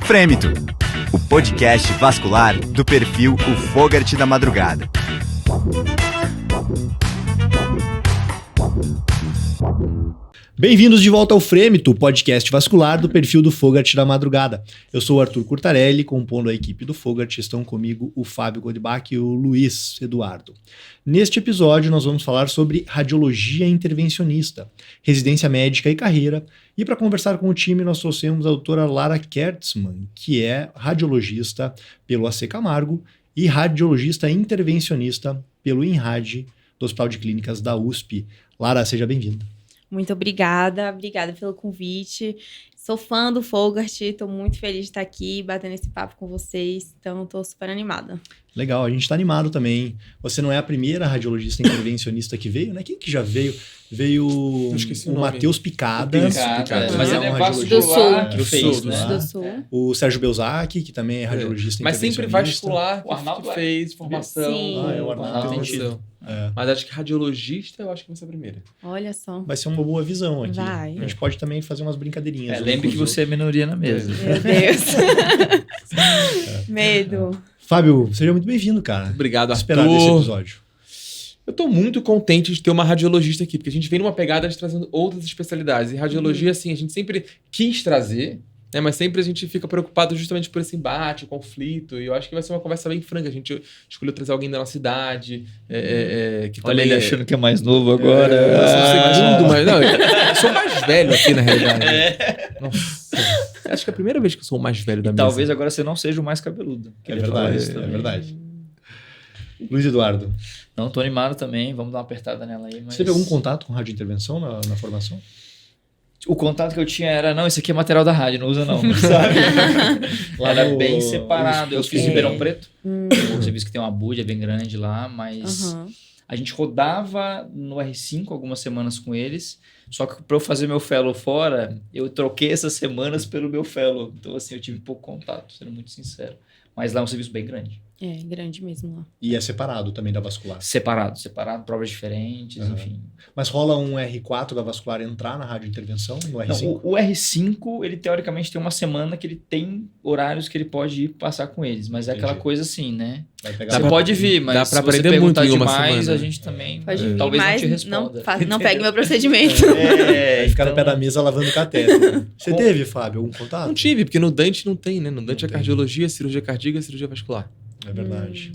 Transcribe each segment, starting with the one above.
Frêmito, o podcast vascular do perfil O Fogarty da Madrugada. Bem-vindos de volta ao Frêmito, o podcast vascular do perfil do Fogarty da Madrugada. Eu sou o Arthur Curtarelli, compondo a equipe do Fogarty, estão comigo o Fábio Godbach e o Luiz Eduardo. Neste episódio nós vamos falar sobre radiologia intervencionista, residência médica e carreira, e para conversar com o time nós trouxemos a doutora Lara Kertzmann, que é radiologista pelo AC Camargo e radiologista intervencionista pelo INRAD do Hospital de Clínicas da USP. Lara, seja bem-vinda. Muito obrigada pelo convite. Sou fã do Fogarty, estou muito feliz de estar aqui batendo esse papo com vocês, então estou super animada. Legal, a gente está animado também. Você não é a primeira radiologista intervencionista que veio, né? Quem que já veio? Veio o Matheus Picada. Mas ele é do Sul. Que fez, né? Do Sul. O Sérgio Belzacchi, que também é radiologista mas sempre vascular, o Arnaldo que fez formação. Sim. O Arnaldo tem sentido. Mas acho que radiologista, eu acho que vai ser a primeira. Olha só. Vai ser uma boa visão aqui. Vai. A gente pode também fazer umas brincadeirinhas. Lembre que você é minoria na mesa. Meu Deus. Medo. Fábio, seja muito bem-vindo, cara. Obrigado, Arthur. Esperar desse episódio. Eu tô muito contente de ter uma radiologista aqui, porque a gente vem numa pegada de trazendo outras especialidades. E radiologia, assim, a gente sempre quis trazer, né? Mas sempre a gente fica preocupado justamente por esse embate, conflito. E eu acho que vai ser uma conversa bem franca. A gente escolheu trazer alguém da nossa idade. Que Olha também ele achando que é mais novo agora. Eu sou o segundo, mas não, eu sou mais velho aqui, na realidade. Nossa. Acho que é a primeira vez que eu sou o mais velho da mesa. Talvez agora você não seja o mais cabeludo. É verdade. Luiz Eduardo. Não, tô animado também. Vamos dar uma apertada nela aí. Mas... Você teve algum contato com radiointervenção na formação? O contato que eu tinha era, não, isso aqui é material da rádio, não usa não, sabe? Era bem separado. Eu fiz em Ribeirão Preto. Você viu que tem uma búdia bem grande lá, mas a gente rodava no R5 algumas semanas com eles, só que para eu fazer meu fellow fora, eu troquei essas semanas pelo meu fellow. Então, assim, eu tive pouco contato, sendo muito sincero. Mas lá é um serviço bem grande. É, grande mesmo lá. E é separado também da vascular? Separado, provas diferentes, enfim. Mas rola um R4 da vascular entrar na radiointervenção no R5? Não, o R5, ele teoricamente tem uma semana que ele tem horários que ele pode ir passar com eles, mas é aquela coisa assim, né? Você pode vir, mas dá pra se você aprender perguntar muito em uma demais, semana. a gente também Pode vir, talvez mas não te responda. não pegue meu procedimento. Vai ficar no pé da mesa lavando catéter. Você teve, Fábio, algum contato? Não tive, porque no Dante não tem, né? No Dante é cardiologia, cirurgia cardíaca e cirurgia vascular. É verdade.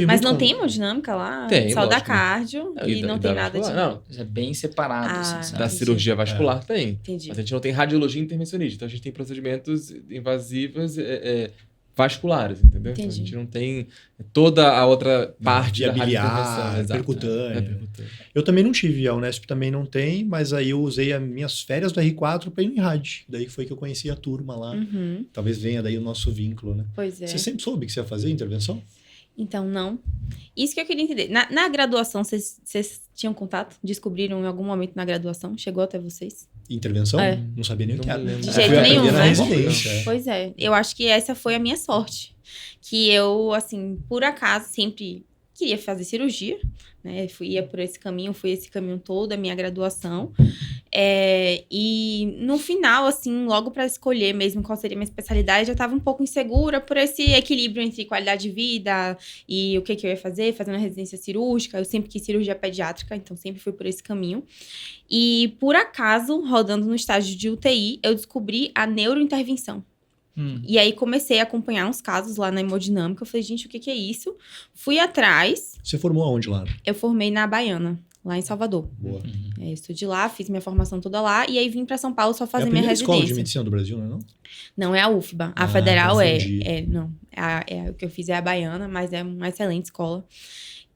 Mas não tem hemodinâmica lá? Tem, só da lógico. cardio e não tem nada de... Não, É bem separado, assim, sabe? da cirurgia vascular tem. Entendi. Mas a gente não tem radiologia intervencionista. Então a gente tem procedimentos invasivos vasculares, entendeu? Então, a gente não tem toda a outra parte da radiointervenção. Percutânea. Eu também não tive, a Unesp também não tem, mas aí eu usei as minhas férias do R4 para ir no INRAD. Daí foi que eu conheci a turma lá. Talvez venha daí o nosso vínculo, né? Pois é. Você sempre soube que você ia fazer intervenção? Então, não. Isso que eu queria entender. Na graduação, vocês tinham contato? Descobriram em algum momento na graduação? Chegou até vocês? Intervenção? É. Não sabia nem o que era. De jeito nenhum, na né? residência. Pois é. Eu acho que essa foi a minha sorte. Que eu, assim, por acaso, sempre queria fazer cirurgia, né? Fui esse caminho todo, a minha graduação. E no final, assim, logo para escolher mesmo qual seria a minha especialidade, eu estava um pouco insegura por esse equilíbrio entre qualidade de vida e o que eu ia fazer, fazendo a residência cirúrgica. Eu sempre quis cirurgia pediátrica, então sempre fui por esse caminho. E, por acaso, rodando no estágio de UTI, eu descobri a neurointervenção. E aí comecei a acompanhar uns casos lá na hemodinâmica. Eu falei, gente, o que é isso? Fui atrás. Você formou aonde lá? Eu formei na Baiana, lá em Salvador. Boa. Eu estudei lá, fiz minha formação toda lá. E aí vim pra São Paulo só fazer minha residência. É a primeira escola de medicina do Brasil, não é não? Não, é a UFBA. A federal entendi. o que eu fiz é a Baiana, mas é uma excelente escola.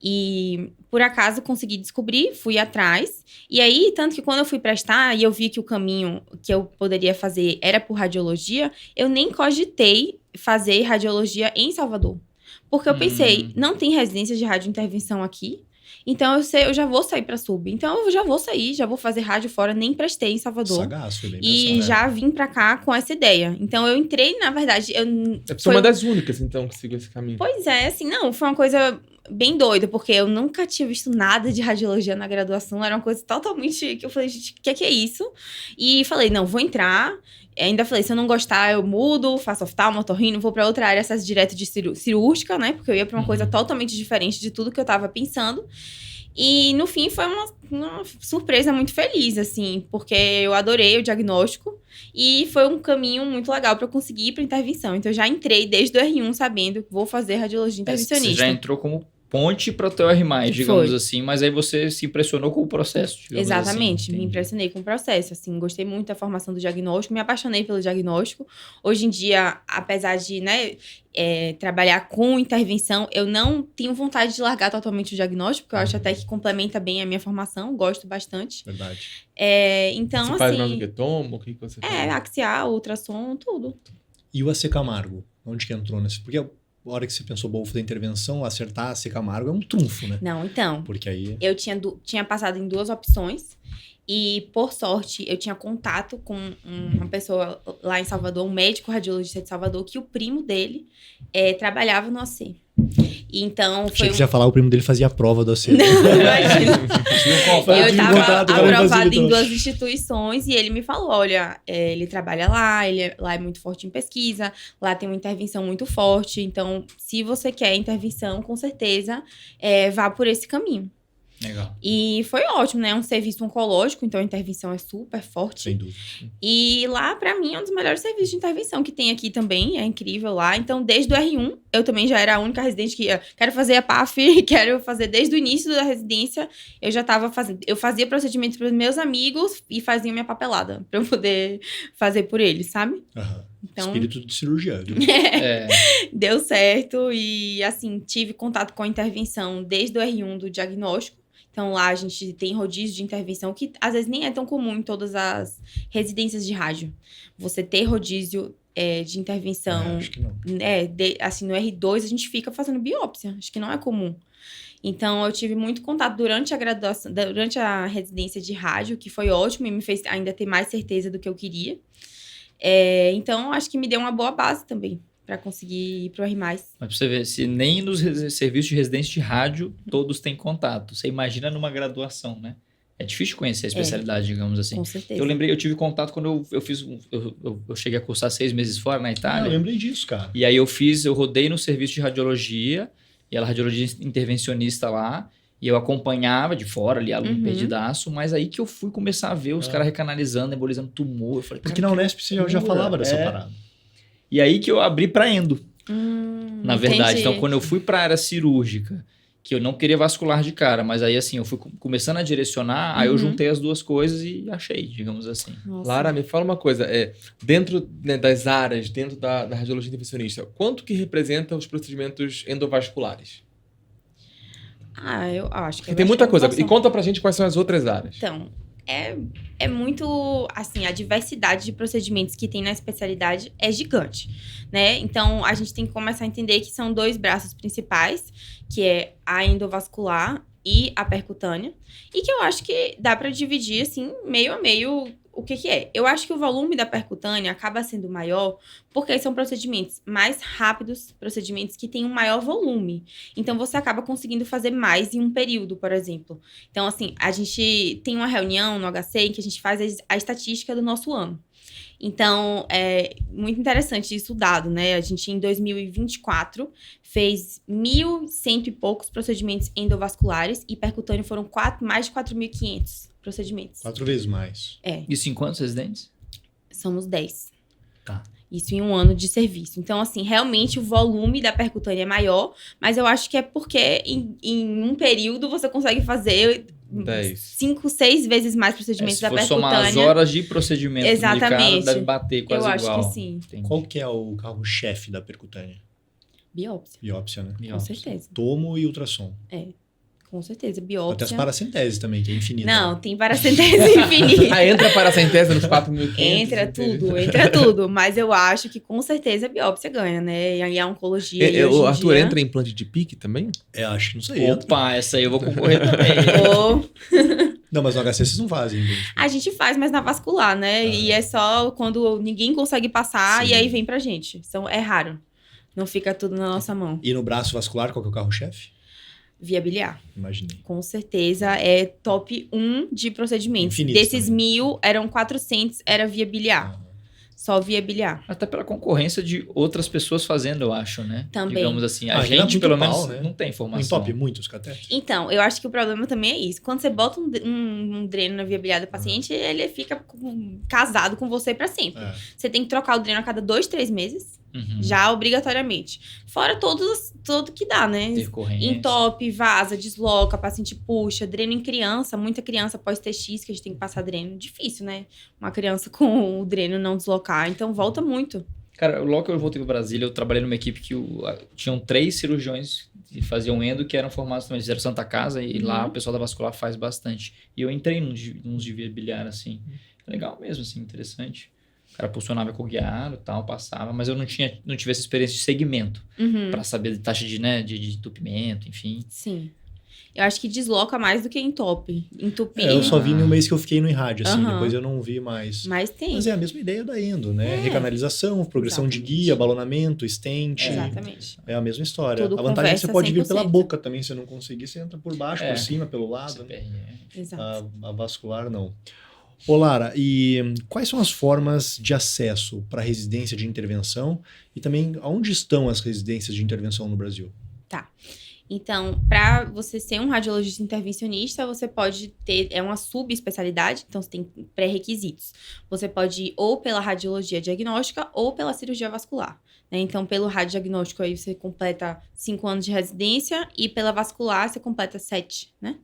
E, por acaso, consegui descobrir, fui atrás. E aí, tanto que quando eu fui prestar e eu vi que o caminho que eu poderia fazer era por radiologia, eu nem cogitei fazer radiologia em Salvador. Porque eu pensei, não tem residência de radiointervenção aqui. Então, eu já vou sair pra sub. Então, eu já vou sair, já vou fazer rádio fora. Nem prestei em Salvador. Sagaz, foi bem E pensado, já vim pra cá com essa ideia. Então, eu entrei, na verdade... Você é uma das únicas, então, que seguiu esse caminho. Pois é, assim, não, foi uma coisa... bem doido, porque eu nunca tinha visto nada de radiologia na graduação. Era uma coisa totalmente que eu falei, gente, o que é isso? E falei, não, vou entrar. Ainda falei, se eu não gostar, eu mudo, faço oftalmo, otorrino, vou pra outra área, acesso direto de cirúrgica, né? Porque eu ia pra uma coisa totalmente diferente de tudo que eu tava pensando. E, no fim, foi uma surpresa muito feliz, assim, porque eu adorei o diagnóstico e foi um caminho muito legal pra eu conseguir ir pra intervenção. Então, eu já entrei desde o R1 sabendo que vou fazer radiologia intervencionista. Você já entrou como ponte para o teu R+, digamos assim, mas aí você se impressionou com o processo, digamos Exatamente, assim. me impressionei com o processo, assim, gostei muito da formação do diagnóstico, me apaixonei pelo diagnóstico. Hoje em dia, apesar de, né, trabalhar com intervenção, eu não tenho vontade de largar totalmente o diagnóstico, porque eu acho até que complementa bem a minha formação, gosto bastante. Verdade. Então, você assim... faz mais do que toma? O que você faz? axial, ultrassom, tudo. E o AC Camargo? Onde que entrou nesse? Porque a hora que você pensou, vou fazer intervenção, acertar AC Camargo é um trunfo, né? Não, então... Porque aí... Eu tinha passado em 2 opções e, por sorte, eu tinha contato com uma pessoa lá em Salvador, um médico radiologista de Salvador, que o primo dele trabalhava no AC. E então, Achei que você ia falar, o primo dele fazia a prova do AC. Não, imagina. Eu tive estava contato, agora aprovada em facilitou. 2 instituições e ele me falou, olha, ele trabalha lá, lá é muito forte em pesquisa, lá tem uma intervenção muito forte, então, se você quer intervenção, com certeza, vá por esse caminho. Legal. E foi ótimo, né? É um serviço oncológico, então a intervenção é super forte. Sem dúvida. E lá, pra mim, é um dos melhores serviços de intervenção que tem aqui também. É incrível lá. Então, desde o R1, eu também já era a única residente que quero fazer a PAF, quero fazer desde o início da residência. Eu já tava fazendo. Eu fazia procedimentos para os meus amigos e fazia minha papelada pra eu poder fazer por eles, sabe? Aham. Então, Espírito de cirurgião. deu certo. E, assim, tive contato com a intervenção desde o R1 do diagnóstico. Então, lá a gente tem rodízio de intervenção, que às vezes nem é tão comum em todas as residências de rádio. Você ter rodízio de intervenção. Acho que não. Assim, no R2 a gente fica fazendo biópsia. Acho que não é comum. Então, eu tive muito contato durante a graduação, durante a residência de rádio, que foi ótimo e me fez ainda ter mais certeza do que eu queria. Então, acho que me deu uma boa base também para conseguir ir pro R+. Mas pra você ver, se nem nos serviços de residência de rádio todos têm contato, você imagina numa graduação, né? É difícil conhecer a especialidade, digamos assim. Com certeza. Eu lembrei, eu tive contato quando eu fiz, eu cheguei a cursar 6 meses fora na Itália. Eu lembrei disso, cara. E aí eu rodei no serviço de radiologia, e ela radiologia intervencionista lá, e eu acompanhava de fora ali, aluno perdidaço, mas aí que eu fui começar a ver os caras recanalizando, embolizando tumor. Eu falei, Porque cara, na Unesp você já loucura. falava dessa parada. E aí que eu abri pra endo, na verdade. Entendi. Então, quando eu fui pra área cirúrgica, que eu não queria vascular de cara, mas aí assim, eu fui começando a direcionar, aí eu juntei as duas coisas e achei, digamos assim. Nossa. Lara, me fala uma coisa. Dentro, né, das áreas, dentro da radiologia intervencionista, quanto que representa os procedimentos endovasculares? Eu acho que... Porque tem muita coisa. E conta pra gente quais são as outras áreas. Então, é muito, assim, a diversidade de procedimentos que tem na especialidade é gigante, né? Então, a gente tem que começar a entender que são 2 braços principais, que é a endovascular e a percutânea, e que eu acho que dá para dividir, assim, meio a meio o que é. Eu acho que o volume da percutânea acaba sendo maior porque são procedimentos mais rápidos, procedimentos que têm um maior volume. Então, você acaba conseguindo fazer mais em um período, por exemplo. Então, assim, a gente tem uma reunião no HC em que a gente faz a estatística do nosso ano. Então, é muito interessante isso dado, né? A gente, em 2024, fez 1.100 e poucos procedimentos endovasculares e percutâneo foram mais de 4.500 procedimentos. 4 vezes mais. Isso em quantos residentes? Somos 10. Tá. Isso em um ano de serviço. Então, assim, realmente o volume da percutânea é maior, mas eu acho que é porque em um período você consegue fazer 5, 6 vezes mais procedimentos da se for percutânea. somar as horas de procedimento Exatamente. de cada, deve bater quase Eu igual. acho que sim. Entendi. Qual que é o carro-chefe da percutânea? Biópsia. Biópsia, né? Com certeza. Tomo e ultrassom. Com certeza. Até Biópsia. as paracenteses também, que é infinita. Não, tem paracentese infinita. Entra para a centésima nos 4.500. Entra tudo. Mas eu acho que com certeza a biópsia ganha, né? E aí a oncologia. e hoje O em Arthur dia... entra em implante de pique também? Acho que não sei. Opa, essa aí eu vou concorrer também. Não, mas no HC vocês não fazem. Gente. A gente faz, mas na vascular, né? E é só quando ninguém consegue passar Sim. e aí vem pra gente. É raro. Não fica tudo na nossa mão. E no braço vascular, qual que é o carro-chefe? Via biliar. Imaginei. Com certeza é top 1 de procedimentos. Infinitos Desses também. 1.000, eram 400, era via biliar. Só via biliar. Até pela concorrência de outras pessoas fazendo, eu acho, né? Também. Digamos assim, a aqui dá gente muito pelo pau, menos né? não tem Em informação. top muitos catetes. Então, eu acho que o problema também é isso. Quando você bota um dreno na via biliar do paciente, ele fica casado com você pra sempre. É. Você tem que trocar o dreno a cada 2, 3 meses, Uhum. já obrigatoriamente. Fora tudo que dá, né? Intercorrência. Entope, vaza, desloca, paciente puxa, dreno em criança, muita criança pós-TX que a gente tem que passar dreno. Difícil, né? Uma criança com o dreno não deslocar, então volta muito. Cara, logo que eu voltei para Brasília, eu trabalhei numa equipe que tinham 3 cirurgiões que faziam endo, que eram formados também, fizeram Santa Casa, e lá o pessoal da vascular faz bastante. E eu entrei nos de via biliar, assim. Legal mesmo, assim, interessante. O cara posicionava cogueado e tal, passava, mas eu não tive essa experiência de segmento para saber de taxa de entupimento, enfim. Sim. Eu acho que desloca mais do que entope. Entupir. Eu só vi no mês que eu fiquei no IRAD, assim, Aham. depois eu não vi mais. Mas tem. Mas é a mesma ideia da endo, né? Recanalização, progressão de Exatamente. guia, balonamento, stent. Exatamente. É a mesma história. Tudo A vantagem é que você conversa pode vir pela 100%. boca também, se não conseguir, você entra por baixo, por cima, pelo lado. Né? CPR, Exato. A vascular, não. Ô Lara, e quais são as formas de acesso para residência de intervenção e também onde estão as residências de intervenção no Brasil? Então, para você ser um radiologista intervencionista, você pode ter, é uma subespecialidade, então você tem pré-requisitos. Você pode ir ou pela radiologia diagnóstica ou pela cirurgia vascular, né? Então, pelo radiodiagnóstico aí você completa 5 anos de residência e pela vascular você completa 7, né?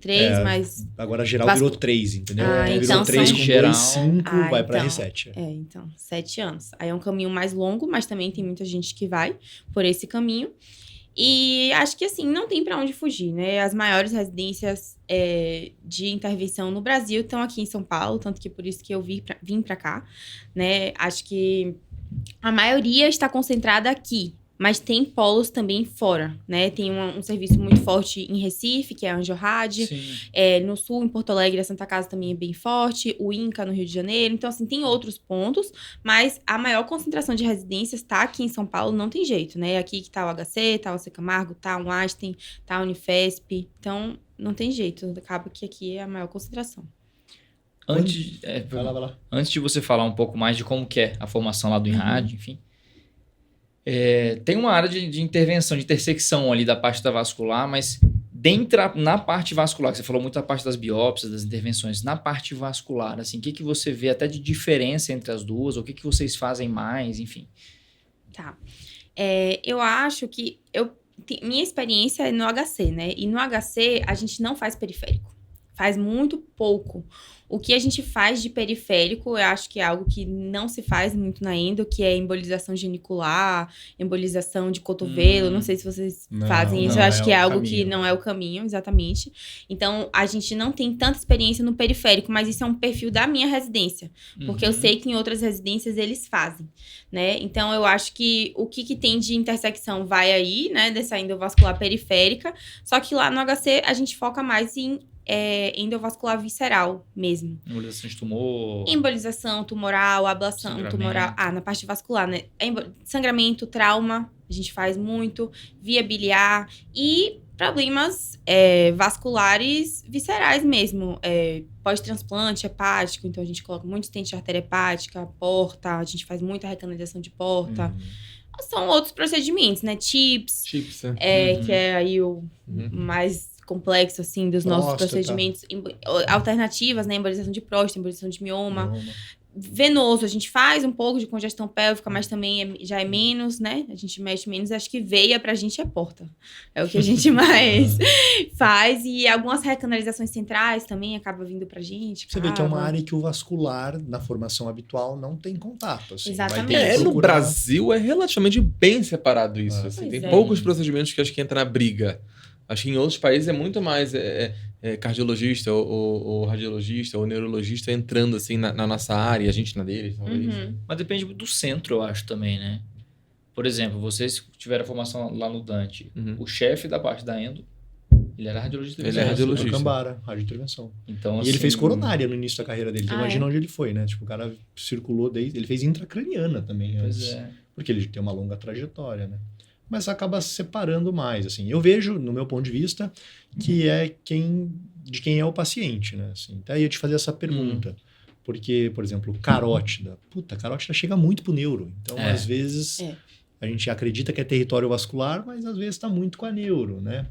3 mais... Agora geral Vascu- virou 3, entendeu? Ah, Virou então 3 são- com Geral. 2, 5, Ah, vai para então. R7. então, 7 anos. Aí é um caminho mais longo, mas também tem muita gente que vai por esse caminho. E acho que, assim, não tem para onde fugir, né? As maiores residências de intervenção no Brasil estão aqui em São Paulo, tanto que por isso que eu vim para cá, né? Acho que a maioria está concentrada aqui, mas tem polos também fora, né? Tem um serviço muito forte em Recife, que é a Angiorad. Sim. No Sul, em Porto Alegre, a Santa Casa também é bem forte. O INCA, no Rio de Janeiro. Então, assim, tem outros pontos. Mas a maior concentração de residências está aqui em São Paulo. Não tem jeito, né? Aqui que tá o HC, tá o AC Camargo, tá o Einstein, tá a Unifesp. Então, não tem jeito. Acaba que aqui é a maior concentração. Vai lá. Antes de você falar um pouco mais de como que é a formação lá do INRAD, enfim, tem uma área de intervenção, de intersecção ali da parte da vascular, mas na parte vascular, que você falou muito da parte das biópsias, das intervenções, na parte vascular, assim, o que você vê até de diferença entre as duas, ou o que vocês fazem mais, enfim? Tá. Eu acho que minha experiência é no HC, né? E no HC, a gente não faz periférico. Faz muito pouco. O que a gente faz de periférico, eu acho que é algo que não se faz muito na endo, que é embolização genicular, embolização de cotovelo. Não sei se vocês fazem isso. não Eu acho é que é o algo caminho. que não é o caminho, exatamente. Então, a gente não tem tanta experiência no periférico, mas isso é um perfil da minha residência. Porque eu sei que em outras residências eles fazem, né? Então, eu acho que o que tem de intersecção vai aí, né? Dessa endovascular periférica. Só que lá no HC, a gente foca mais em endovascular visceral mesmo. Embolização de tumor. Embolização tumoral, ablação Sangramento. tumoral. Na parte vascular, né? Sangramento, trauma, a gente faz muito. Via biliar e problemas vasculares viscerais mesmo. Pós-transplante hepático, então a gente coloca muito estente de artéria hepática, porta, a gente faz muita recanalização de porta. São outros procedimentos, né? TIPS, que é aí o mais complexo, assim, dos nossos Próstata. procedimentos. Alternativas, né? Embolização de próstata, embolização de mioma. Venoso, a gente faz um pouco de congestão pélvica, mas também já é menos, né? A gente mexe menos. Acho que veia pra gente é porta. É o que a gente mais faz. E algumas recanalizações centrais também acaba vindo pra gente. Você vê que é uma área que o vascular, na formação habitual, não tem contato. Assim. Exatamente. Vai ter que No procurar- Brasil é relativamente bem separado isso. Assim. Pois Tem é. poucos procedimentos que acho que entra na briga. Acho que em outros países é muito mais cardiologista ou radiologista ou neurologista entrando assim na nossa área e a gente na dele, talvez. Mas depende do centro, eu acho, também, né? Por exemplo, vocês tiveram a formação lá no Dante. O chefe da parte da endo, ele era radiologista. Ele é mesmo. radiologista. Dr. Cambara, radiointervenção. Então, E assim, ele fez coronária no início da carreira dele. Então Ah, imagina é? onde ele foi, né? Tipo, o cara circulou desde... Ele fez intracraniana também antes. Pois é. Porque ele tem uma longa trajetória, né? mas acaba separando mais, assim. Eu vejo, no meu ponto de vista, que é de quem é o paciente, né? Assim, até ia te fazer essa pergunta. Porque, por exemplo, carótida. A carótida chega muito pro neuro. Então, às vezes, a gente acredita que é território vascular, mas às vezes está muito com a neuro, né?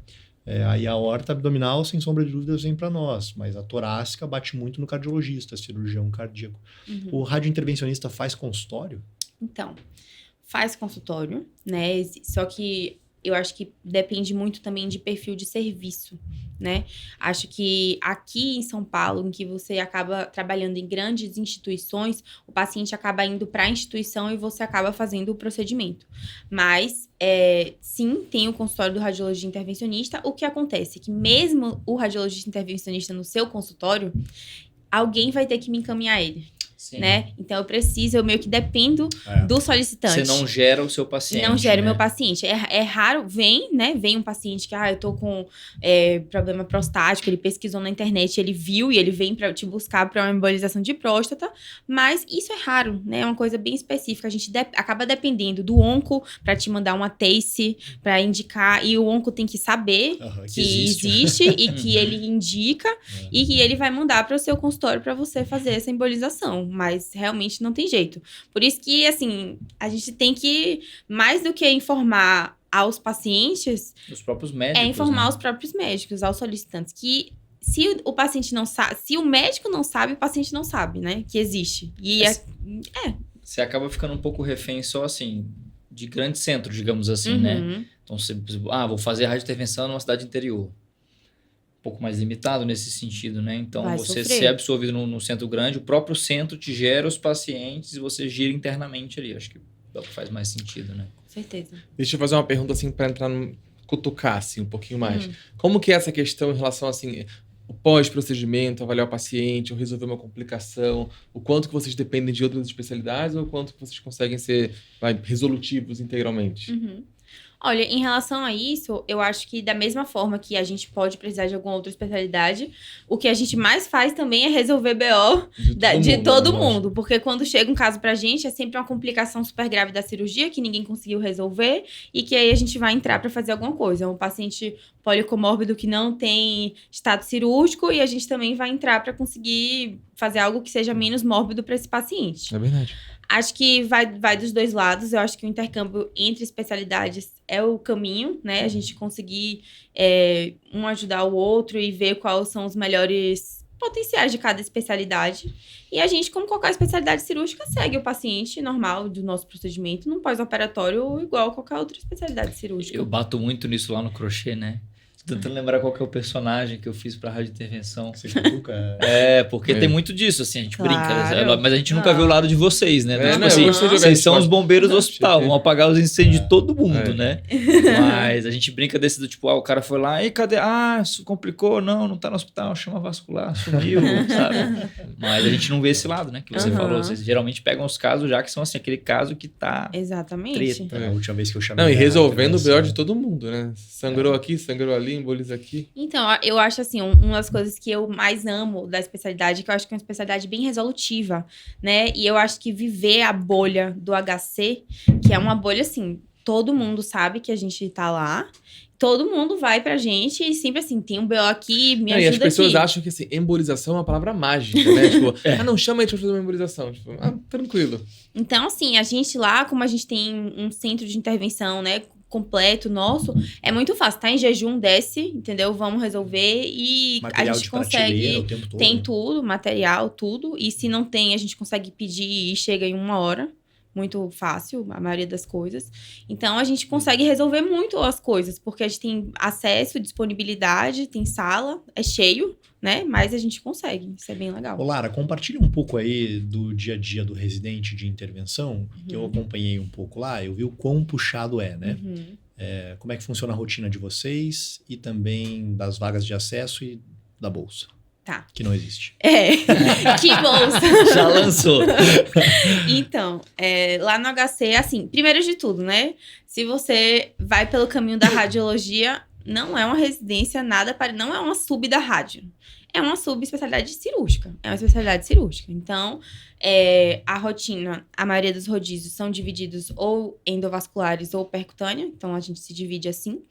Aí a aorta abdominal, sem sombra de dúvidas, vem para nós, mas a torácica bate muito no cardiologista, cirurgião cardíaco. O radiointervencionista faz consultório? Então, faz consultório, né? Só que eu acho que depende muito também de perfil de serviço, né? Acho que aqui em São Paulo, em que você acaba trabalhando em grandes instituições, o paciente acaba indo para a instituição e você acaba fazendo o procedimento. Mas, sim, tem o consultório do radiologista intervencionista. O que acontece é que mesmo o radiologista intervencionista no seu consultório, alguém vai ter que me encaminhar ele. Sim. Né? Então, eu meio que dependo do solicitante. Você não gera o seu paciente. Não gera né? o meu paciente. É raro, vem um paciente que, eu tô com problema prostático, ele pesquisou na internet, ele viu e ele vem pra te buscar para uma embolização de próstata, mas isso é raro, né? É uma coisa bem específica. A gente acaba dependendo do onco para te mandar uma TACE, para indicar, e o onco tem que saber que existe e que ele indica e que ele vai mandar para o seu consultório para você fazer essa embolização. Mas realmente não tem jeito. Por isso que, assim, a gente tem que, mais do que informar aos pacientes... Os próprios médicos. Informar os próprios médicos, aos solicitantes. Que se o paciente não sabe... Se o médico não sabe, o paciente não sabe, né? Que existe. E Você acaba ficando um pouco refém só, assim, de grande centro, digamos assim, né? Então, você... vou fazer radiointervenção numa cidade interior. Pouco mais limitado nesse sentido, né? Então, vai você sofrer. ser absorvido no centro grande, o próprio centro te gera os pacientes e você gira internamente ali. Acho que é o que faz mais sentido, né? Com certeza. Deixa eu fazer uma pergunta, assim, para entrar cutucar, assim, um pouquinho mais. Como que é essa questão em relação, assim, o pós-procedimento, avaliar o paciente, ou resolver uma complicação, o quanto que vocês dependem de outras especialidades ou o quanto que vocês conseguem ser resolutivos integralmente? Olha, em relação a isso, eu acho que da mesma forma que a gente pode precisar de alguma outra especialidade, o que a gente mais faz também é resolver BO de todo mundo. Porque quando chega um caso pra gente, é sempre uma complicação super grave da cirurgia que ninguém conseguiu resolver e que aí a gente vai entrar pra fazer alguma coisa. Um paciente policomórbido que não tem estado cirúrgico e a gente também vai entrar pra conseguir fazer algo que seja menos mórbido pra esse paciente. É verdade. Acho que vai dos dois lados. Eu acho que o intercâmbio entre especialidades é o caminho, né? A gente conseguir um ajudar o outro e ver quais são os melhores potenciais de cada especialidade. E a gente, como qualquer especialidade cirúrgica, segue o paciente normal do nosso procedimento num pós-operatório igual a qualquer outra especialidade cirúrgica. Eu bato muito nisso lá no crochê, né? Tô tentando lembrar qual que é o personagem que eu fiz pra radiointervenção. Você cutuca? Porque tem muito disso, assim, a gente brinca, Claro. mas a gente nunca viu o lado de vocês, né? É, Tipo não, assim, eu gostei de jogar vocês esse são os ponto. bombeiros do hospital, vão apagar os incêndios de todo mundo, É. né? Mas a gente brinca desse do tipo, o cara foi lá, e cadê? Isso complicou, não tá no hospital, chama vascular, sumiu, sabe? Mas a gente não vê esse lado, né? Que você falou, vocês geralmente pegam os casos já que são assim, aquele caso que tá Exatamente. treta. A última vez que eu chamei... Não, e a resolvendo o intervenção. BO de todo mundo, né? Sangrou aqui, sangrou ali, emboliza aqui. Então, eu acho assim, uma das coisas que eu mais amo da especialidade, que eu acho que é uma especialidade bem resolutiva, né? E eu acho que viver a bolha do HC, que é uma bolha assim, todo mundo sabe que a gente tá lá, todo mundo vai pra gente e sempre assim, tem um BO aqui, me E ajuda as pessoas aqui. acham que assim, embolização é uma palavra mágica, né? Tipo, não, chama a gente pra fazer uma embolização. Tipo, tranquilo. Então, assim, a gente lá, como a gente tem um centro de intervenção, né, completo nosso, é muito fácil. Tá em jejum, desce, entendeu? Vamos resolver e Material a gente de prateleira consegue... o tempo todo. Tem né? tudo, material, tudo. E se não tem, a gente consegue pedir e chega em 1 hora. Muito fácil, a maioria das coisas. Então, a gente consegue resolver muito as coisas, porque a gente tem acesso, disponibilidade, tem sala, é cheio, né? Mas a gente consegue, isso é bem legal. Ô, Lara, compartilha um pouco aí do dia a dia do residente de intervenção, que eu acompanhei um pouco lá, eu vi o quão puxado é, né? Como é que funciona a rotina de vocês e também das vagas de acesso e da bolsa. Tá. Que não existe. Que bolsa! Já lançou. Então, lá no HC, assim, primeiro de tudo, né? Se você vai pelo caminho da radiologia, não é uma residência, não é uma sub da rádio. é uma subespecialidade cirúrgica. É uma especialidade cirúrgica. Então, a rotina, a maioria dos rodízios são divididos ou endovasculares ou percutânea. Então, a gente se divide assim.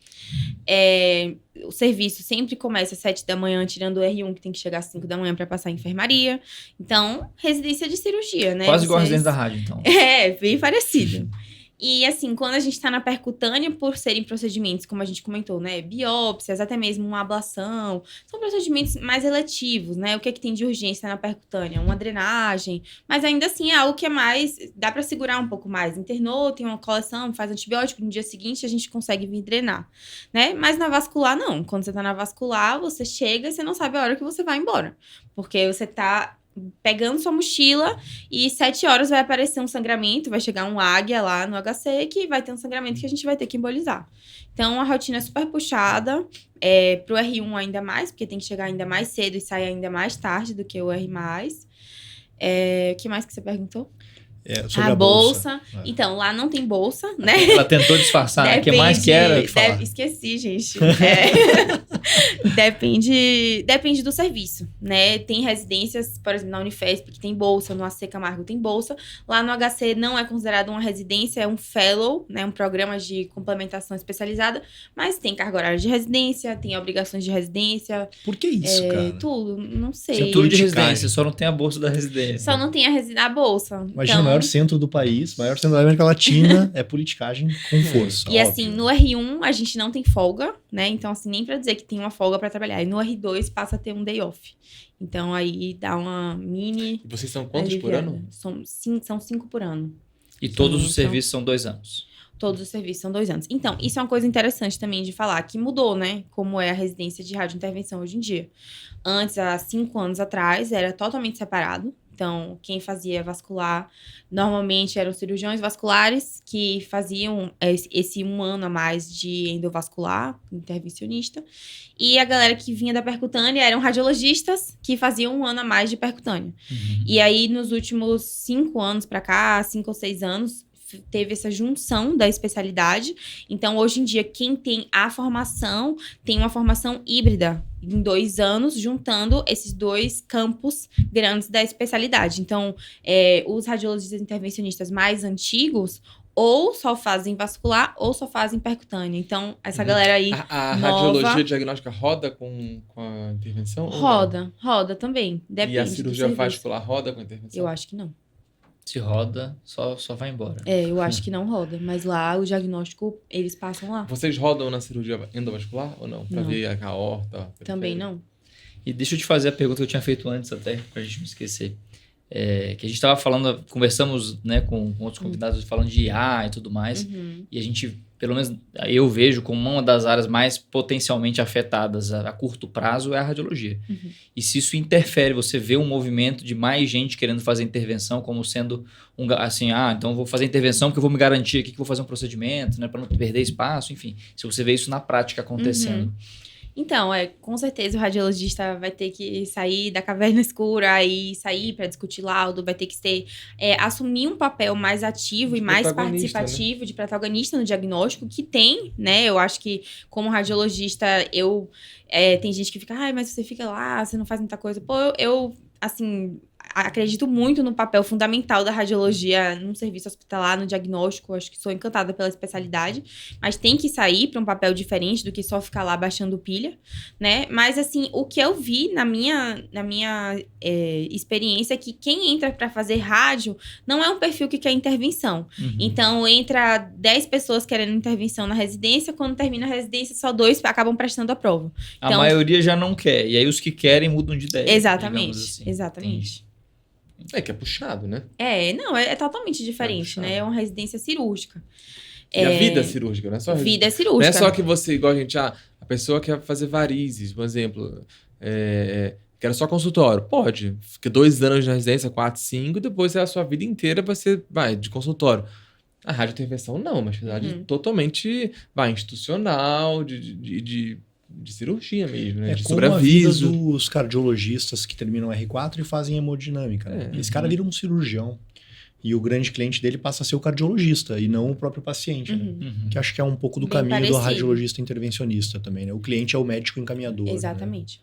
O serviço sempre começa às 7 da manhã, tirando o R1, que tem que chegar às 5 da manhã para passar em enfermaria. Então, residência de cirurgia, né? Quase igual a residência da rádio, então. Bem parecido. E, assim, quando a gente tá na percutânea, por serem procedimentos, como a gente comentou, né? Biópsias, até mesmo uma ablação. São procedimentos mais eletivos, né? O que é que tem de urgência na percutânea? Uma drenagem. Mas, ainda assim, é algo que é mais... Dá pra segurar um pouco mais. Internou, tem uma coleção, faz antibiótico. No dia seguinte, a gente consegue vir drenar, né? Mas na vascular, não. Quando você tá na vascular, você chega e você não sabe a hora que você vai embora. Porque você tá... pegando sua mochila e 7 horas vai aparecer um sangramento, vai chegar um águia lá no HC que vai ter um sangramento que a gente vai ter que embolizar. Então, a rotina é super puxada, pro R1 ainda mais, porque tem que chegar ainda mais cedo e sair ainda mais tarde do que o R+. O que mais que você perguntou? Sobre a bolsa. Então, lá não tem bolsa, né? Ela tentou disfarçar, o que mais que era? Esqueci, gente. Depende do serviço, né? Tem residências, por exemplo, na Unifesp, que tem bolsa, no AC Camargo tem bolsa. Lá no HC não é considerado uma residência, é um fellow, né? Um programa de complementação especializada, mas tem carga horária de residência, tem obrigações de residência. Por que isso, cara? Tudo, não sei. Tem tudo de residência, só não tem a bolsa da residência. Só não tem a bolsa. Imagina, o maior centro do país, maior centro da América Latina, é politicagem com força. E assim, no R1 a gente não tem folga, né? Então, assim, nem pra dizer que tem uma folga pra trabalhar. E no R2 passa a ter um day off. Então, aí dá uma mini... E vocês são quantos por ano? São 5 por ano. E todos os serviços são 2 anos. Todos os serviços são 2 anos. Então, isso é uma coisa interessante também de falar, que mudou, né? Como é a residência de radiointervenção hoje em dia. Antes, há 5 anos atrás, era totalmente separado. Então, quem fazia vascular, normalmente eram cirurgiões vasculares que faziam esse 1 ano a mais de endovascular, intervencionista. E a galera que vinha da percutânea eram radiologistas que faziam 1 ano a mais de percutânea. Uhum. E aí, nos últimos 5 anos pra cá, 5 ou 6 anos, teve essa junção da especialidade. Então, hoje em dia, quem tem a formação, tem uma formação híbrida em 2 anos, juntando esses 2 campos grandes da especialidade. Então, os radiologistas intervencionistas mais antigos ou só fazem vascular ou só fazem percutânea. Então, essa galera aí A nova, radiologia diagnóstica roda com a intervenção? roda também. Depende. E a cirurgia vascular roda com a intervenção? Eu acho que não. Se roda, só vai embora. Eu acho que não roda. Mas lá, o diagnóstico, eles passam lá. Vocês rodam na cirurgia endovascular ou não? Pra Não. ver a aorta? Também não. E deixa eu te fazer a pergunta que eu tinha feito antes até, pra gente não esquecer. Que a gente tava falando, conversamos, né, com outros convidados falando de IA e tudo mais. Uhum. E a gente, pelo menos eu vejo como uma das áreas mais potencialmente afetadas a curto prazo é a radiologia. Uhum. E se isso interfere, você vê um movimento de mais gente querendo fazer intervenção como sendo assim, então eu vou fazer intervenção porque eu vou me garantir aqui que vou fazer um procedimento, né, para não perder espaço, enfim. Se você vê isso na prática acontecendo. Então, com certeza o radiologista vai ter que sair da caverna escura e sair para discutir laudo, vai ter que assumir um papel mais ativo e mais participativo, né? De protagonista no diagnóstico, que tem, né? Eu acho que como radiologista, tem gente que fica, mas você fica lá, você não faz muita coisa. Pô, eu assim, acredito muito no papel fundamental da radiologia num serviço hospitalar, no diagnóstico. Acho que sou encantada pela especialidade, mas tem que sair para um papel diferente do que só ficar lá baixando pilha, né? Mas, assim, o que eu vi na minha experiência é que quem entra para fazer rádio não é um perfil que quer intervenção. Uhum. Então, entra 10 pessoas querendo intervenção na residência, quando termina a residência, só 2 acabam prestando a prova. A Então, maioria já não quer, e aí os que querem mudam de ideia. Exatamente, assim. exatamente. Que é puxado, né? Não, é totalmente diferente, né? É uma residência cirúrgica. E a vida cirúrgica, não é só Vida Não cirúrgica. é só que você, igual a gente, a pessoa quer fazer varizes, por exemplo, quer só consultório. Pode. Fica 2 anos na residência, 4, 5, e depois a sua vida inteira vai de consultório. A radiointervenção não, uma atividade totalmente institucional, de cirurgia mesmo, né? De como a sobreaviso. vida dos cardiologistas que terminam R4 e fazem hemodinâmica. Né? Esse cara vira um cirurgião. E o grande cliente dele passa a ser o cardiologista e não o próprio paciente. Né? Uhum. Que acho que é um pouco do Bem caminho parecido. do radiologista intervencionista também. Né? O cliente é o médico encaminhador. Exatamente.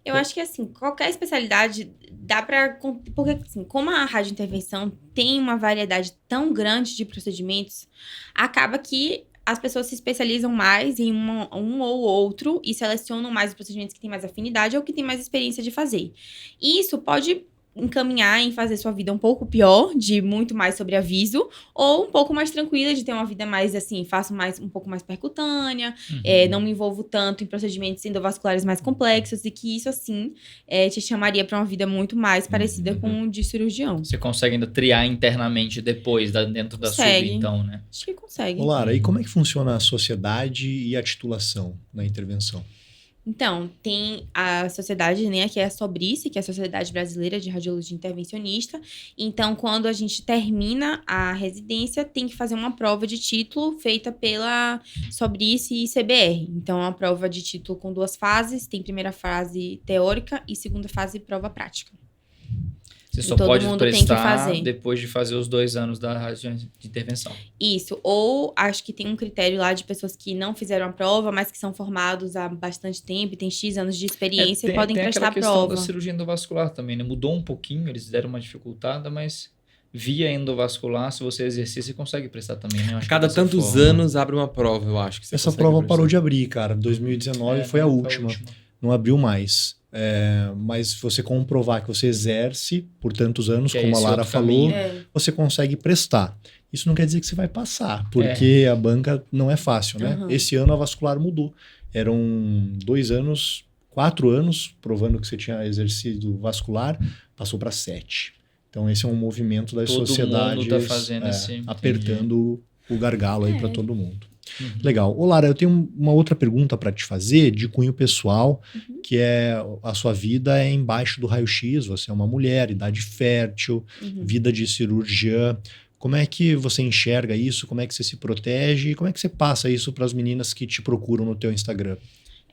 Né? Eu acho que, assim, qualquer especialidade dá pra... Porque, assim, como a radiointervenção tem uma variedade tão grande de procedimentos, acaba que as pessoas se especializam mais em um ou outro e selecionam mais os procedimentos que têm mais afinidade ou que têm mais experiência de fazer. E isso pode encaminhar em fazer sua vida um pouco pior, de muito mais sobreaviso, ou um pouco mais tranquila, de ter uma vida mais, assim, faço mais um pouco mais percutânea, não me envolvo tanto em procedimentos endovasculares mais complexos, e que isso, assim, te chamaria para uma vida muito mais parecida com o de cirurgião. Você consegue ainda triar internamente depois, dentro da sub, então, né? Acho que consegue. Ô, Lara, e como é que funciona a sociedade e a titulação na intervenção? Então, tem a sociedade, né, que é a SOBRICE, que é a Sociedade Brasileira de Radiologia Intervencionista. Então, quando a gente termina a residência, tem que fazer uma prova de título feita pela SOBRICE e CBR. Então, é uma prova de título com 2 fases. Tem primeira fase teórica e segunda fase prova prática. Você só todo pode mundo tem que prestar fazer. depois de fazer os 2 anos da rádio de intervenção. Isso. Ou acho que tem um critério lá de pessoas que não fizeram a prova, mas que são formados há bastante tempo e têm X anos de experiência e podem prestar a prova. Tem aquela questão da cirurgia endovascular também, né? Mudou um pouquinho, eles deram uma dificultada, mas via endovascular, se você exercer, você consegue prestar também, né? A cada tantos anos abre uma prova, eu acho. Que você Essa consegue prova prestar. parou de abrir, cara. 2019 foi a última. Não abriu mais. Mas se você comprovar que você exerce por tantos anos, Que é como a esse Lara outro falou, caminho. você consegue prestar. Isso não quer dizer que você vai passar, porque a banca não é fácil, né? Uhum. Esse ano a vascular mudou. Eram 2 anos, 4 anos, provando que você tinha exercido vascular, passou para 7. Então esse é um movimento das Todo sociedades mundo tá fazendo esse... apertando o gargalo aí para todo mundo. Uhum. Legal. Ô, Lara, eu tenho uma outra pergunta para te fazer, de cunho pessoal, que é a sua vida é embaixo do raio-x, você é uma mulher, idade fértil, vida de cirurgiã. Como é que você enxerga isso? Como é que você se protege? E como é que você passa isso para as meninas que te procuram no teu Instagram?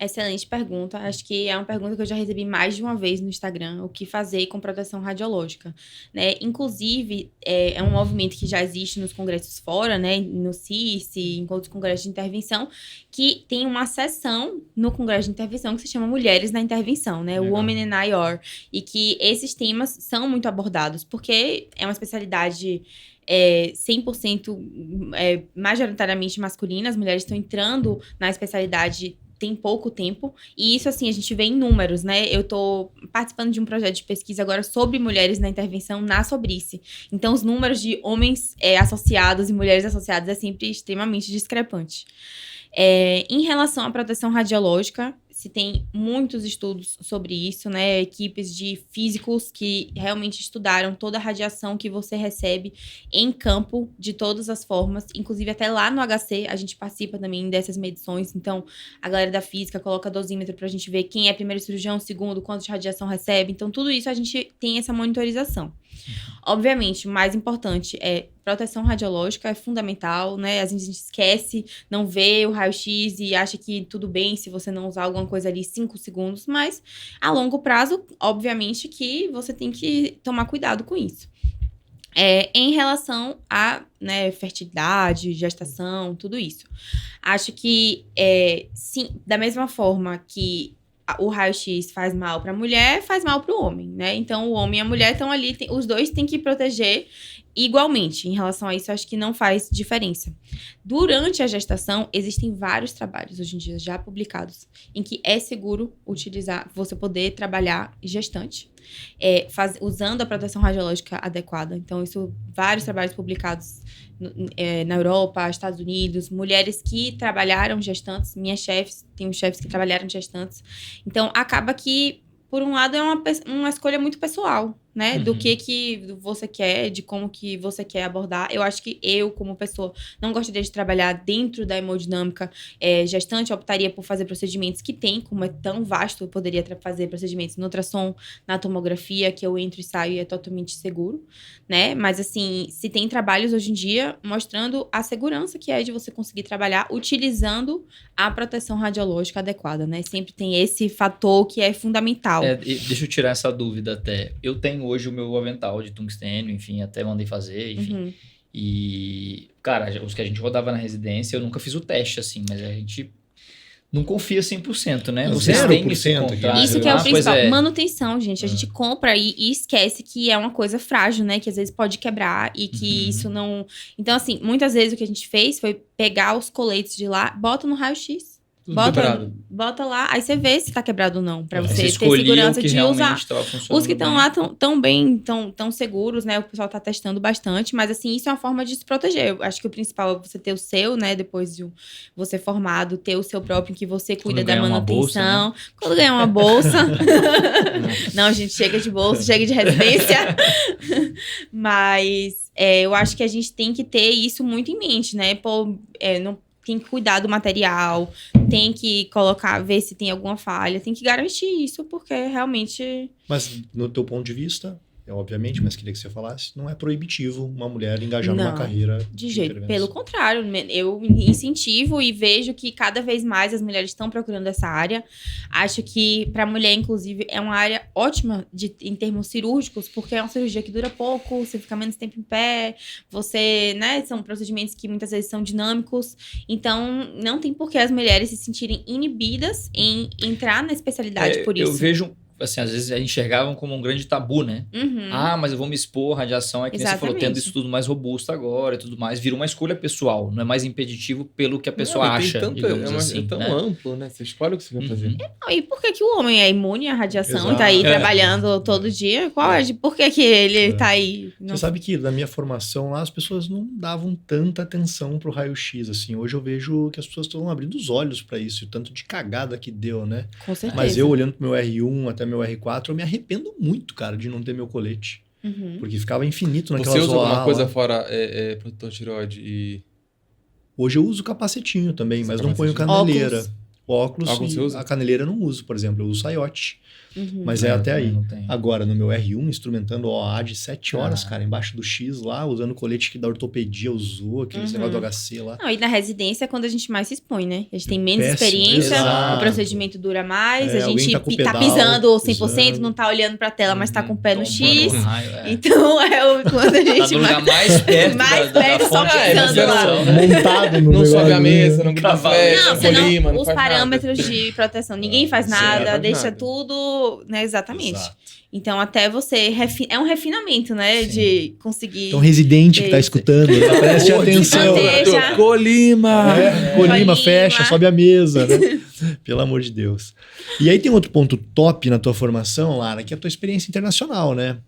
Excelente pergunta. Acho que é uma pergunta que eu já recebi mais de uma vez no Instagram. O que fazer com proteção radiológica, né? Inclusive, é um movimento que já existe nos congressos fora, né? No CIRSE, em outros congressos de intervenção, que tem uma seção no congresso de intervenção que se chama Mulheres na Intervenção, né? Legal. Women in IR. E que esses temas são muito abordados, porque é uma especialidade 100% majoritariamente masculina. As mulheres estão entrando na especialidade tem pouco tempo, e isso, assim, a gente vê em números, né? Eu tô participando de um projeto de pesquisa agora sobre mulheres na intervenção na SOBRICE. Então, os números de homens associados e mulheres associadas é sempre extremamente discrepante. Em relação à proteção radiológica, se tem muitos estudos sobre isso, né? Equipes de físicos que realmente estudaram toda a radiação que você recebe em campo, de todas as formas. Inclusive, até lá no HC, a gente participa também dessas medições. Então, a galera da física coloca dosímetro pra gente ver quem é primeiro cirurgião, segundo, quanto de radiação recebe. Então, tudo isso a gente tem essa monitorização. Obviamente, o mais importante é proteção radiológica, é fundamental, né? Às vezes a gente esquece, não vê o raio-x e acha que tudo bem se você não usar alguma coisa ali 5 segundos, mas a longo prazo, obviamente que você tem que tomar cuidado com isso. Em relação a fertilidade, gestação, tudo isso. Acho que, sim, da mesma forma que o raio-x faz mal para a mulher, faz mal para o homem, né? Então, o homem e a mulher estão ali, os dois têm que proteger igualmente. Em relação a isso, acho que não faz diferença. Durante a gestação, existem vários trabalhos, hoje em dia, já publicados, em que é seguro utilizar, você poder trabalhar gestante, usando a proteção radiológica adequada. Então, isso, vários trabalhos publicados na Europa, Estados Unidos, mulheres que trabalharam gestantes, minhas chefes, tenho chefes que trabalharam gestantes. Então, acaba que, por um lado, é uma escolha muito pessoal, né? Do que você quer, de como que você quer abordar. Eu acho que eu, como pessoa, não gostaria de trabalhar dentro da hemodinâmica gestante, optaria por fazer procedimentos que tem, como é tão vasto, eu poderia fazer procedimentos no ultrassom, na tomografia, que eu entro e saio e é totalmente seguro, né? Mas, assim, se tem trabalhos hoje em dia mostrando a segurança que é de você conseguir trabalhar utilizando a proteção radiológica adequada, né? Sempre tem esse fator que é fundamental. Deixa eu tirar essa dúvida até. Eu tenho hoje o meu avental de tungstênio, enfim, até mandei fazer, enfim. E, cara, os que a gente rodava na residência, eu nunca fiz o teste, assim, mas a gente não confia 100%, né? Não, Vocês têm esse 0% contrato. aqui. Isso que é o Pois principal. Manutenção, gente. A É. gente compra e esquece que é uma coisa frágil, né? Que às vezes pode quebrar e que isso não... Então, assim, muitas vezes o que a gente fez foi pegar os coletes de lá, bota no raio-x. Tudo quebrado. Bota lá, aí você vê se tá quebrado ou não. Pra É. você Você ter escolhia segurança o que de realmente usar. estava funcionando Os que estão bem. lá tão bem, tão seguros, né? O pessoal tá testando bastante, mas assim, isso é uma forma de se proteger. Eu acho que o principal é você ter o seu, né? Depois de você formado, ter o seu próprio, em que você cuida da ganhar uma manutenção. bolsa, né? Quando ganhar uma bolsa. Não, a gente chega de bolsa, chega de residência. Mas eu acho que a gente tem que ter isso muito em mente, né? Pô, não tem que cuidar do material, tem que ver se tem alguma falha, tem que garantir isso, porque realmente... Mas, no teu ponto de vista, obviamente, mas queria que você falasse, não é proibitivo uma mulher engajar numa Não, carreira De jeito, intervenção. pelo contrário, eu incentivo e vejo que cada vez mais as mulheres estão procurando essa área. Acho que para mulher, inclusive, é uma área ótima em termos cirúrgicos, porque é uma cirurgia que dura pouco, você fica menos tempo em pé, você, né, são procedimentos que muitas vezes são dinâmicos, então não tem por que as mulheres se sentirem inibidas em entrar na especialidade por isso. Eu vejo, assim, às vezes enxergavam como um grande tabu, né? Uhum. Ah, mas eu vou me expor, radiação, é que nem você falou, tendo Exatamente. isso tudo mais robusto agora e tudo mais, vira uma escolha pessoal, não é mais impeditivo pelo que a pessoa Não, e tem acha, tanta- digamos assim. É tão né? amplo, né? Você escolhe o que você quer fazer. Não, e por que o homem é imune à radiação Exato. e tá aí É. trabalhando todo dia? Por que ele tá aí? Você sabe que na minha formação lá, as pessoas não davam tanta atenção pro raio-x, assim. Hoje eu vejo que as pessoas estão abrindo os olhos para isso, o tanto de cagada que deu, né? Com certeza. Mas eu, olhando pro meu R1 até meu R4, eu me arrependo muito, cara, de não ter meu colete. Uhum. Porque ficava infinito naquela Você usa alguma zoala coisa lá. fora protetor tireoide e... Hoje eu uso capacetinho também, Usa mas não ponho capacetinho. caneleira. Óculos Óculos e você usa? a caneleira eu não uso, por exemplo. Eu uso saiote. Uhum. Mas é até aí. Não tem. Agora, no meu R1, instrumentando OA de 7 horas, Ah. cara, embaixo do X lá, usando o colete que da ortopedia usou, aquele Uhum. negócio do HC lá. Não, e na residência é quando a gente mais se expõe, né? A gente tem menos Péssimo, experiência, exato. o procedimento dura mais, É, a alguém gente tá com o tá pedal, pisando 100%, usando. não tá olhando pra tela, mas tá com o pé no Tombando X. um raio, é. Então quando a Tá gente no lugar mais perto mais da perto, só fonte de pisando radiação, lá. né? Montado no Não sobe a mesa, não grita Cavalo. flecha, Não, não você não, colima, não os faz nada. parâmetros de proteção, ninguém faz nada, faz deixa nada. tudo, né, exatamente. Exato. Então até você, é um refinamento, né, Sim. de conseguir... Então, residente que tá Isso. escutando, preste atenção. Proteja. Colima! Colima, Colima. fecha, sobe a mesa, né? Pelo amor de Deus. E aí tem outro ponto top na tua formação, Lara, que é a tua experiência internacional, né?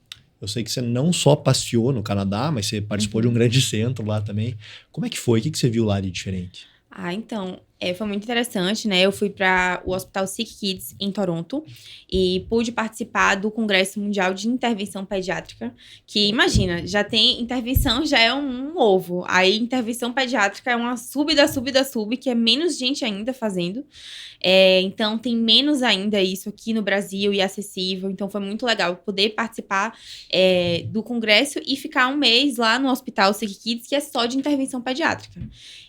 Eu sei que você não só passeou no Canadá, mas você participou de um grande centro lá também. Como é que foi? O que você viu lá de diferente? Então, foi muito interessante, né? Eu fui para o Hospital Sick Kids em Toronto e pude participar do Congresso Mundial de Intervenção Pediátrica, que, imagina, já tem intervenção, já é um ovo. Aí, intervenção pediátrica é uma sub, que é menos gente ainda fazendo. Então, tem menos ainda isso aqui no Brasil e acessível. Então, foi muito legal poder participar do congresso e ficar um mês lá no Hospital Sick Kids, que é só de intervenção pediátrica.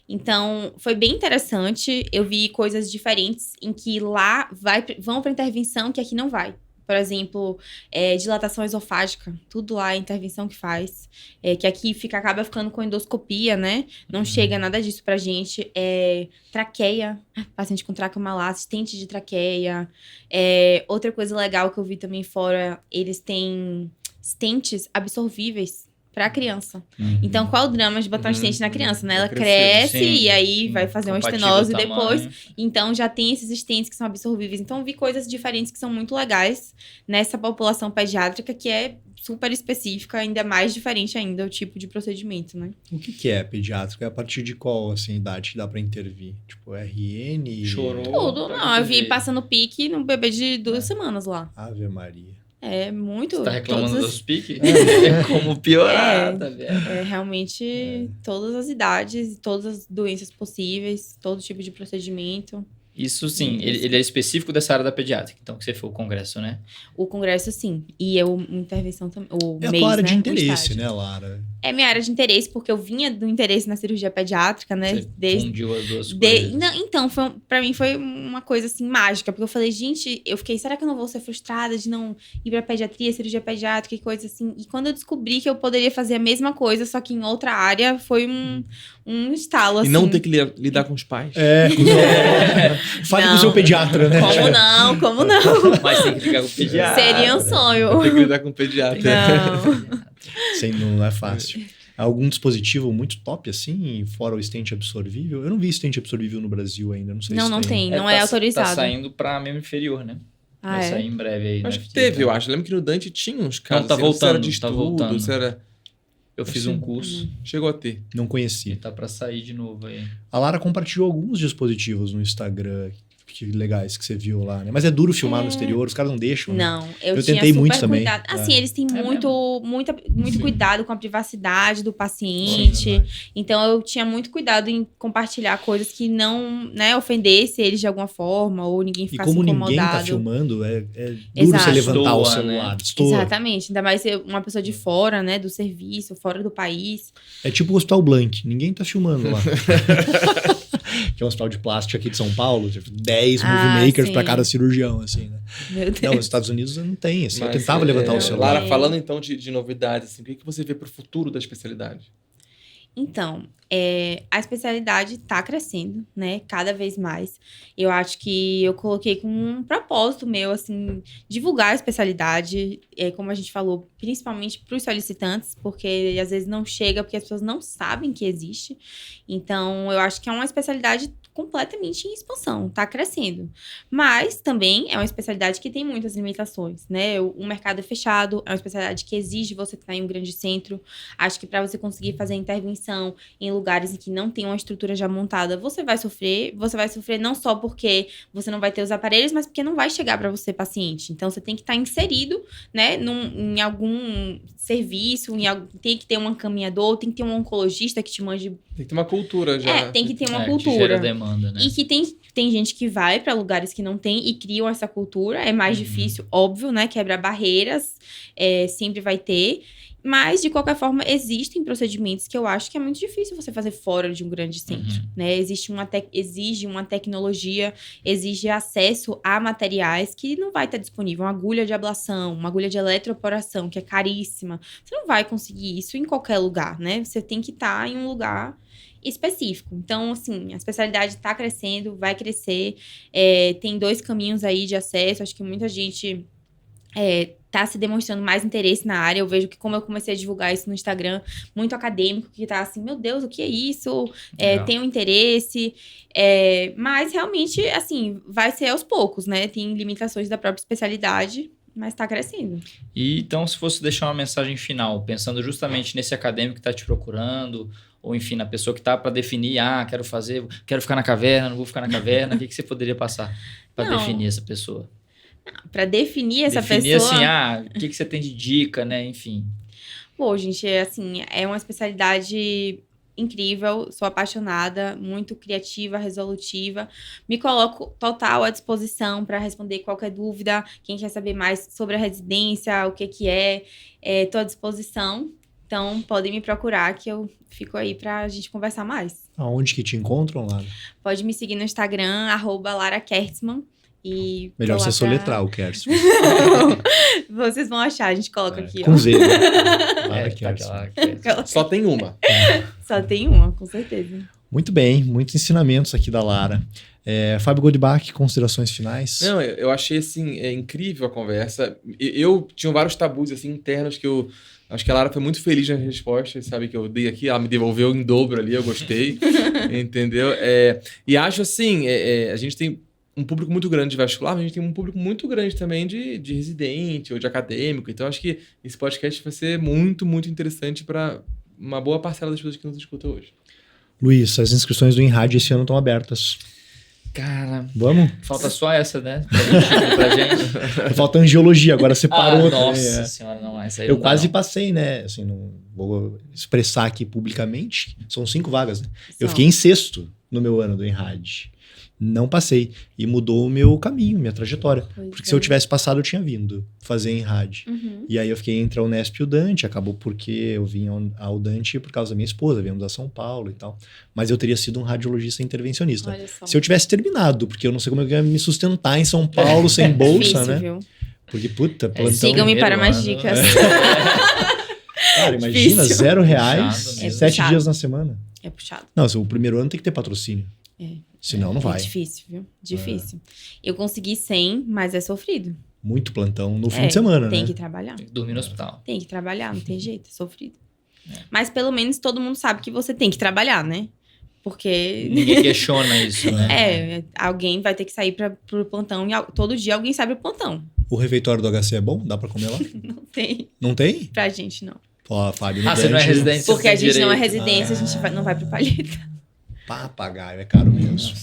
Então, foi bem interessante. Eu vi coisas diferentes em que lá vão para intervenção que aqui não vai. Por exemplo, dilatação esofágica. Tudo lá é intervenção que faz. Que aqui acaba ficando com endoscopia, né? Não chega nada disso pra gente. Traqueia. Paciente com traqueomalar, assistente de traqueia. Outra coisa legal que eu vi também fora, eles têm stents absorvíveis pra criança. Então, qual o drama de botar um stent na criança, né? Ela Vai crescer. cresce e aí vai fazer uma Compatível estenose ao depois. tamanho. Então, já tem esses stents que são absorvíveis. Então, vi coisas diferentes que são muito legais nessa população pediátrica, que é super específica, ainda mais diferente ainda o tipo de procedimento, né? O que é pediátrico? É a partir de qual, assim, idade que dá pra intervir? Tipo, RN? Chorou. Tudo. pra Não, eu vi entender. passando pique num bebê de 2 semanas lá. Ave Maria. É muito... Você tá reclamando todas dos piques? É como piorar, tá vendo? realmente todas as idades, todas as doenças possíveis, todo tipo de procedimento. Isso sim, ele é específico dessa área da pediátrica, então que você foi o congresso, né? O congresso, sim. E eu, intervenção também. O É a mês, tua área de né? O interesse, estágio. né, Lara? É minha área de interesse, porque eu vinha do interesse na cirurgia pediátrica, né? Você fundiu as duas coisas. Não, então, pra mim foi uma coisa assim mágica, porque eu falei, gente, eu fiquei, será que eu não vou ser frustrada de não ir pra pediatria, cirurgia pediátrica e coisa assim? E quando eu descobri que eu poderia fazer a mesma coisa, só que em outra área, foi um estalo, assim. E não ter que lidar com os pais. Fale com o Não. seu pediatra, né? Como não? Como não? Mas tem que ligar com o pediatra. Seria um sonho. Tem que lidar com o pediatra. Não. Sim, não é fácil. Algum dispositivo muito top, assim, fora o estente absorvível? Eu não vi estente absorvível no Brasil ainda, não sei Não, se não tem. Não tá, é autorizado. Tá saindo pra membro inferior, né? Ah, Vai é? sair em breve aí. Acho né? que teve, eu acho. Lembro que no Dante tinha uns casos. tá assim, não sei se era voltando, de tá estudo, voltando. se era... Eu fiz um curso Chegou a ter. Não e conheci. tá pra sair de novo aí. A Lara compartilhou alguns dispositivos no Instagram que legais que você viu lá, né? Mas é duro filmar no exterior, os caras não deixam, né? Não, eu Eu tinha tentei super muito também. cuidado. Assim, É. eles têm É muito Sim. cuidado com a privacidade do Sim, paciente. verdade. Então, eu tinha muito cuidado em compartilhar coisas que não, né, ofendesse eles de alguma forma ou ninguém E ficasse como incomodado. ninguém tá filmando, é duro Exato. você levantar o Destoa, celular. né? Destoa. Exatamente. Ainda mais ser uma pessoa de fora, né, do serviço, fora do país. É tipo o Hospital Blank, ninguém tá filmando lá. Que é um hospital de plástico aqui de São Paulo, tipo, 10 movie makers sim. pra cada cirurgião, assim, né? Meu Deus. Não, nos Estados Unidos não tem, assim. Eu Mas, tentava levantar o celular. Lara, falando então de novidades, assim, o que você vê pro futuro da especialidade? Então, a especialidade está crescendo, né? Cada vez mais. Eu acho que eu coloquei com um propósito meu, assim, divulgar a especialidade, como a gente falou, principalmente para os solicitantes, porque às vezes não chega, porque as pessoas não sabem que existe. Então, eu acho que é uma especialidade completamente em expansão, está crescendo. Mas também é uma especialidade que tem muitas limitações, né? O mercado é fechado, é uma especialidade que exige você estar em um grande centro. Acho que para você conseguir fazer intervenção em lugares em que não tem uma estrutura já montada, você vai sofrer não só porque você não vai ter os aparelhos, mas porque não vai chegar para você paciente. Então você tem que estar inserido, né, em algum serviço, tem que ter um encaminhador, tem que ter um oncologista que te mande. Tem que ter uma cultura já. Tem que ter uma Que cultura. gera demanda, né? E que tem gente que vai para lugares que não tem e criam essa cultura. É mais difícil, óbvio, né? Quebra barreiras, sempre vai ter. Mas, de qualquer forma, existem procedimentos que eu acho que é muito difícil você fazer fora de um grande centro, né? Exige uma tecnologia, exige acesso a materiais que não vai estar disponível. Uma agulha de ablação, uma agulha de eletroporação, que é caríssima. Você não vai conseguir isso em qualquer lugar, né? Você tem que estar em um lugar específico. Então, assim, a especialidade está crescendo, vai crescer. Tem 2 caminhos aí de acesso. Acho que muita gente tá se demonstrando mais interesse na área. Eu vejo que, como eu comecei a divulgar isso no Instagram, muito acadêmico que tá assim, meu Deus, o que é isso? Tem um interesse. Mas, realmente, assim, vai ser aos poucos, né? Tem limitações da própria especialidade, mas tá crescendo. E então, se fosse deixar uma mensagem final, pensando justamente nesse acadêmico que está te procurando, ou enfim, na pessoa que está para definir, quero ficar na caverna, não vou ficar na caverna, o que você poderia passar para definir essa pessoa? Para definir essa definir pessoa... assim, o que você tem de dica, né? Enfim. Pô, gente, assim, é uma especialidade incrível, sou apaixonada, muito criativa, resolutiva. Me coloco total à disposição para responder qualquer dúvida. Quem quer saber mais sobre a residência, o que é, tô à disposição. Então, podem me procurar que eu fico aí pra gente conversar mais. Aonde que te encontram, Lara? Pode me seguir no Instagram, @LaraKertzmann. E Melhor tô lá você soletrar o Kertzmann. Vocês vão achar, a gente coloca aqui, Com ó. Z, né? Lara Tá Kertzmann. aquela- Só tem uma. Só tem uma, com certeza. Muito bem, muitos ensinamentos aqui da Lara. Fábio Goldbach, considerações finais? Não, eu achei, assim, incrível a conversa. Eu tinha vários tabus, assim, internos que eu... Acho que a Lara foi muito feliz nas respostas, sabe, que eu dei aqui. Ela me devolveu em dobro ali, eu gostei. Entendeu? E acho, assim, a gente tem um público muito grande de vascular, mas a gente tem um público muito grande também de residente ou de acadêmico. Então, acho que esse podcast vai ser muito, muito interessante para uma boa parcela das pessoas que nos escutam hoje. Luiz, as inscrições do Enrad esse ano estão abertas. Cara, Vamos? falta só essa, né? Pra gente. Falta angiologia, agora você parou. Nossa senhora, não, essa aí Eu não dá, quase não. passei, né? Assim, não vou expressar aqui publicamente. São 5 vagas, né? Eu São. fiquei em 6º no meu ano do Enrad. Não passei. E mudou o meu caminho, minha trajetória. Pois Porque se eu tivesse passado, eu tinha vindo fazer Enrad. Uhum. E aí eu fiquei entre a Unesp e o Dante. Acabou porque eu vim ao Dante por causa da minha esposa. Viemos a São Paulo e tal. Mas eu teria sido um radiologista intervencionista. Olha só. Se eu tivesse terminado, porque eu não sei como eu ia me sustentar em São Paulo sem bolsa, Difícil, né? viu? Porque, puta, plantão... Sigam-me para mais Primeiro dicas. Cara, imagina, Difícil. R$0, Puxado, né? 7 Puxado. dias na semana. É puxado. Não, o primeiro ano tem que ter patrocínio. Senão não vai. É difícil, viu? Difícil. Eu consegui 100, mas é sofrido. Muito plantão no fim de semana, Tem né? que trabalhar. Tem que dormir no hospital. Tem que trabalhar, não tem jeito, é sofrido. Mas pelo menos todo mundo sabe que você tem que trabalhar, né? Porque... Ninguém questiona isso, né? Alguém vai ter que sair pro plantão e todo dia alguém sai pro plantão. O refeitório do HC é bom? Dá pra comer lá? Não tem. Não tem? Pra gente, não. Pô, Fábio, Você não é residência. Porque a gente não é direito. residência, a gente não vai pro palheta. Papagaio, é caro mesmo.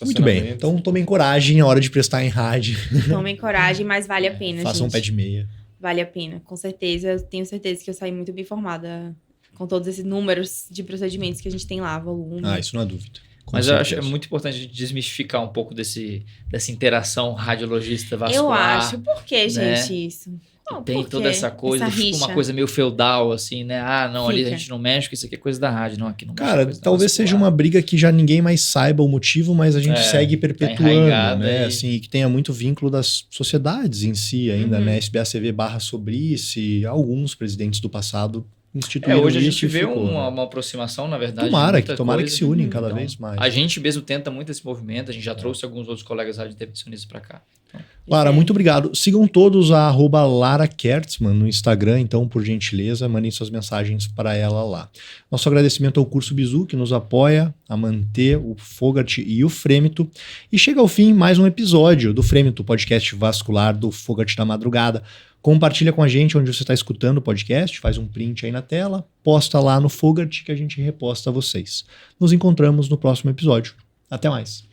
Muito bem, então tomem coragem, é hora de prestar em rádio. Tomem coragem, mas vale a pena, Façam um pé de meia. Vale a pena, com certeza. Eu tenho certeza que eu saí muito bem formada com todos esses números de procedimentos que a gente tem lá, volume. Isso não é dúvida. Com Mas eu acho certeza. muito importante a gente desmistificar um pouco dessa interação radiologista vascular. Eu acho. Por que, né? gente, isso? Não, Tem por toda quê? essa coisa, fica rixa. uma coisa meio feudal, assim, né? Não, ali a Fica. gente não mexe, porque isso aqui é coisa da rádio. Não, aqui não mexe. Cara, coisa da talvez vascular. seja uma briga que já ninguém mais saiba o motivo, mas a gente segue perpetuando, enraigada né? aí. Assim, e que tenha muito vínculo das sociedades em si ainda, Uhum. né? SBACV barra sobre isso, e alguns presidentes do passado instituíram Hoje a isso gente e vê ficou, né? uma aproximação, na verdade. Tomara de muita que coisa. se unem cada Então, vez mais. A gente mesmo tenta muito esse movimento, a gente já trouxe alguns outros colegas radiointervencionistas para cá. Então, Lara, muito obrigado. Sigam todos a @LaraKertzmann no Instagram, então, por gentileza, mandem suas mensagens para ela lá. Nosso agradecimento ao Curso Bizu, que nos apoia a manter o Fogart e o Frêmito. E chega ao fim mais um episódio do Frêmito, podcast vascular do Fogart da Madrugada. Compartilha com a gente onde você está escutando o podcast, faz um print aí na tela, posta lá no Fogart que a gente reposta a vocês. Nos encontramos no próximo episódio. Até mais.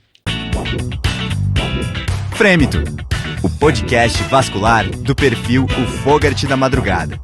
Frêmito, o podcast vascular do perfil O Fogart da Madrugada.